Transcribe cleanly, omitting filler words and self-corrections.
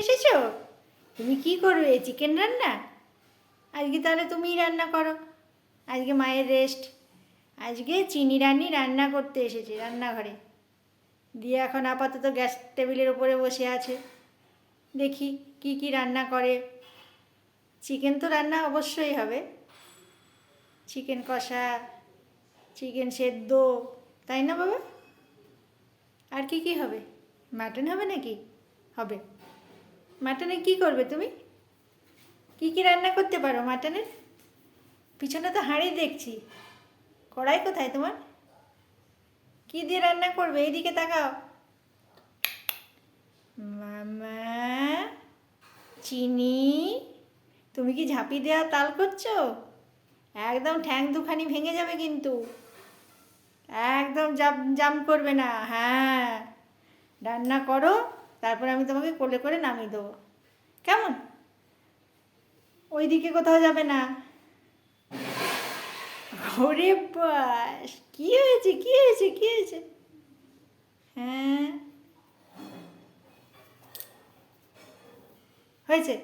এসেছো? তুমি কি করবে? চিকেন রান্না? আজকে তাহলে তুমিই রান্না করো। আজকে মায়ের রেস্ট। আজকে চিনি রানী রান্না করতে এসেছে রান্নাঘরে। দিয়ে এখন আপাতত গ্যাস টেবিলের ওপরে বসে আছে। দেখি কি কি রান্না করে। চিকেন তো রান্না অবশ্যই হবে। চিকেন কষা, চিকেন সেদ্ধ, তাই না বাবা? আর কি কি হবে? মাটন হবে নাকি? হবে। মাটনে কি করবে তুমি? কি কি রান্না করতে পারো মাটনের? পিছনে তো হাঁড়ি দেখছি। কড়াই কোথায় তোমার? কি দিয়ে রান্না করবে? এইদিকে তাকাও। মামা, চিনি, তুমি কি ঝাঁপি দেওয়া তাল করছো? একদম ঠ্যাং দুখানি ভেঙে যাবে কিন্তু। একদম জাম করবে না। হ্যাঁ, রান্না করো, তারপর আমি তোমাকে কোলে করে নামিয়ে দেবো। কেমন? ওইদিকে কোথাও যাবে না। ওরে বাস, কি হয়েছে, কি হয়েছে, কি হয়েছে? হ্যাঁ, হয়েছে।